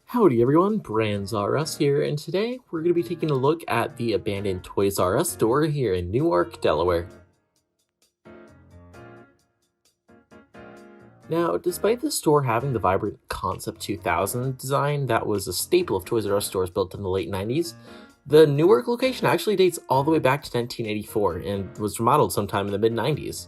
Howdy everyone, Brands R Us here, and today we're going to be taking a look at the abandoned Toys R Us store here in Newark, Delaware. Now, despite the store having the vibrant Concept 2000 design that was a staple of Toys R Us stores built in the late 90s, the Newark location actually dates all the way back to 1984 and was remodeled sometime in the mid-90s.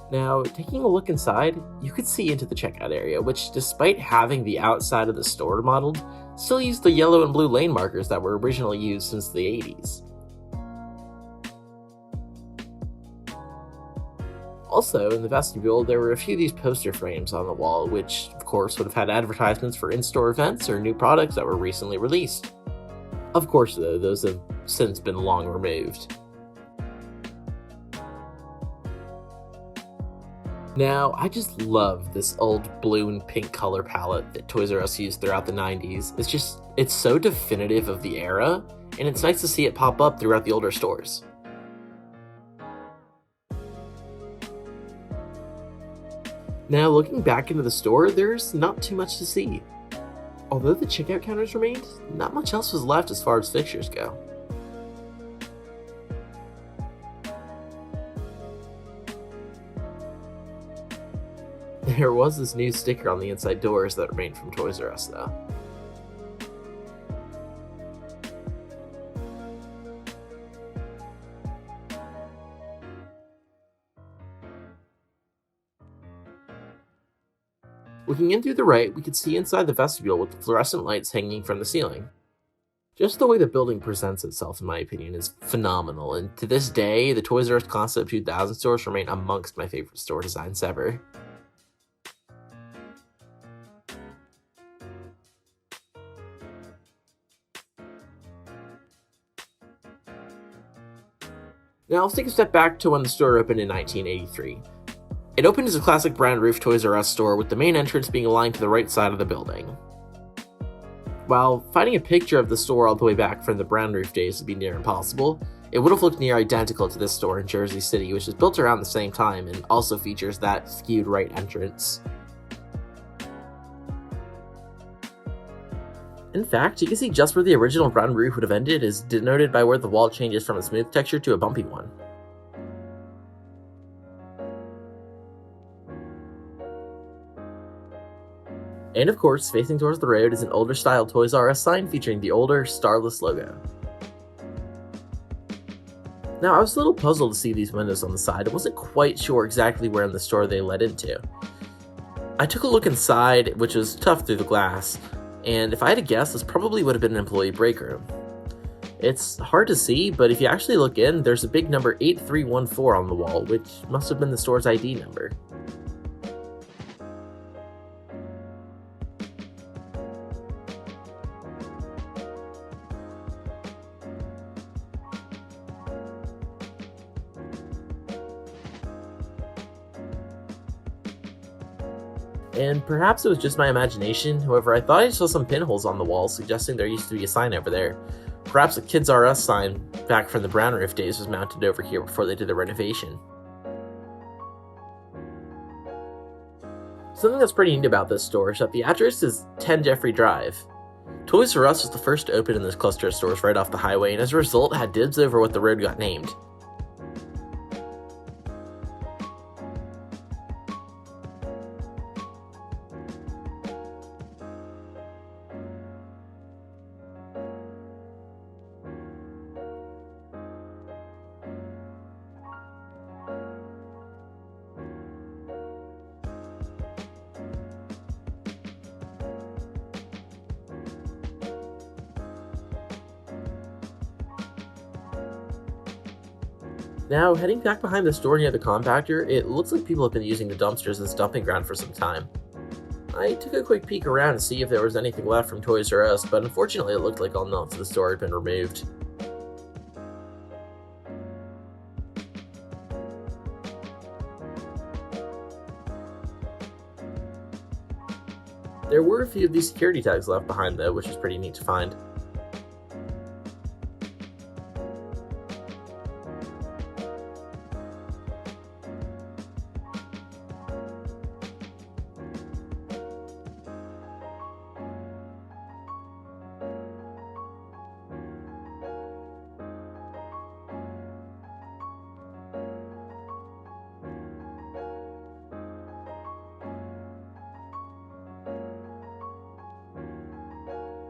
Now, taking a look inside, you could see into the checkout area, which, despite having the outside of the store modeled, still used the yellow and blue lane markers that were originally used since the 80s. Also, in the vestibule, there were a few of these poster frames on the wall, which, of course, would have had advertisements for in-store events or new products that were recently released. Of course, though, those have since been long removed. Now, I just love this old blue and pink color palette that Toys R Us used throughout the 90s. It's so definitive of the era, and it's nice to see it pop up throughout the older stores. Now, looking back into the store, there's not too much to see. Although the checkout counters remained, not much else was left as far as fixtures go. There was this new sticker on the inside doors that remained from Toys R Us, though. Looking in through the right, we could see inside the vestibule with the fluorescent lights hanging from the ceiling. Just the way the building presents itself, in my opinion, is phenomenal, and to this day, the Toys R Us Concept 2000 stores remain amongst my favorite store designs ever. Now, let's take a step back to when the store opened in 1983. It opened as a classic brown roof Toys R Us store, with the main entrance being aligned to the right side of the building. While finding a picture of the store all the way back from the brown roof days would be near impossible, it would have looked near identical to this store in Jersey City, which was built around the same time and also features that skewed right entrance. In fact, you can see just where the original brown roof would have ended is denoted by where the wall changes from a smooth texture to a bumpy one. And of course, facing towards the road is an older style Toys R Us sign featuring the older, starless logo. Now, I was a little puzzled to see these windows on the side. I wasn't quite sure exactly where in the store they led into. I took a look inside, which was tough through the glass, and if I had to guess, this probably would have been an employee break room. It's hard to see, but if you actually look in, there's a big number 8314 on the wall, which must have been the store's ID number. And perhaps it was just my imagination, however I thought I saw some pinholes on the wall suggesting there used to be a sign over there. Perhaps a Kids R Us sign back from the brown roof days was mounted over here before they did the renovation. Something that's pretty neat about this store is that the address is 10 Jeffrey Drive. Toys R Us was the first to open in this cluster of stores right off the highway, and as a result had dibs over what the road got named. Now, heading back behind the store near the compactor, it looks like people have been using the dumpsters as dumping ground for some time. I took a quick peek around to see if there was anything left from Toys R Us, but unfortunately it looked like all notes of the store had been removed. There were a few of these security tags left behind though, which was pretty neat to find.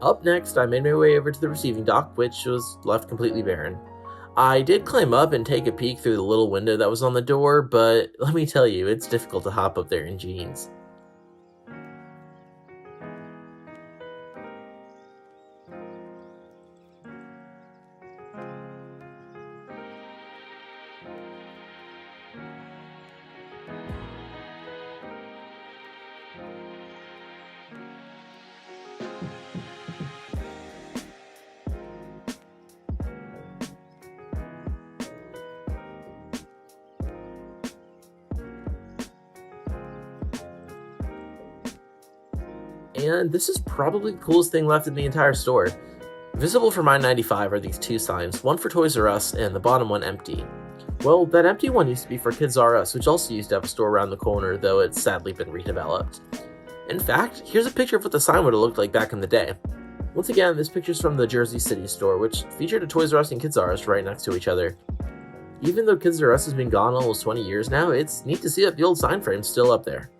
Up next, I made my way over to the receiving dock, which was left completely barren. I did climb up and take a peek through the little window that was on the door, but let me tell you, it's difficult to hop up there in jeans. And this is probably the coolest thing left in the entire store. Visible from I-95 are these two signs, one for Toys R Us and the bottom one empty. Well, that empty one used to be for Kids R Us, which also used to have a store around the corner, though it's sadly been redeveloped. In fact, here's a picture of what the sign would have looked like back in the day. Once again, this picture's from the Jersey City store, which featured a Toys R Us and Kids R Us right next to each other. Even though Kids R Us has been gone almost 20 years now, it's neat to see that the old sign frame's still up there.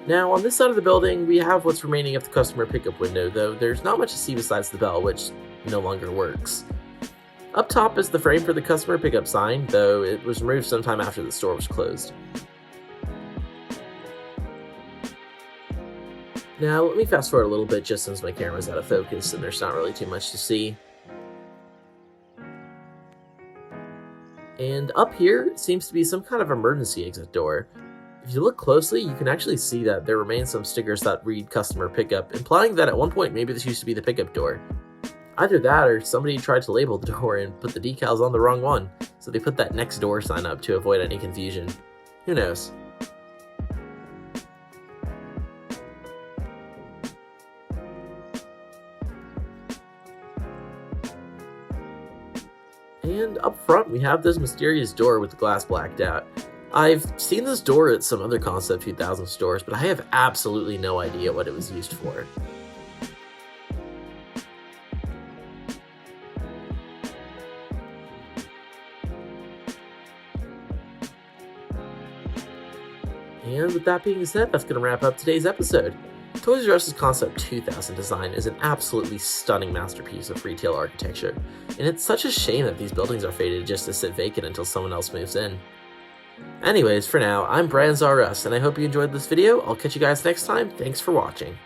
Now, on this side of the building, we have what's remaining of the customer pickup window, though there's not much to see besides the bell, which no longer works. Up top is the frame for the customer pickup sign, though it was removed sometime after the store was closed. Now, let me fast forward a little bit just since my camera's out of focus and there's not really too much to see. And up here seems to be some kind of emergency exit door. If you look closely, you can actually see that there remain some stickers that read customer pickup, implying that at one point maybe this used to be the pickup door. Either that or somebody tried to label the door and put the decals on the wrong one, so they put that next door sign up to avoid any confusion. Who knows? And up front we have this mysterious door with the glass blacked out. I've seen this door at some other Concept 2000 stores, but I have absolutely no idea what it was used for. And with that being said, that's going to wrap up today's episode. Toys R Us's Concept 2000 design is an absolutely stunning masterpiece of retail architecture, and it's such a shame that these buildings are fated just to sit vacant until someone else moves in. Anyways, for now, I'm Brian R Us, and I hope you enjoyed this video. I'll catch you guys next time. Thanks for watching.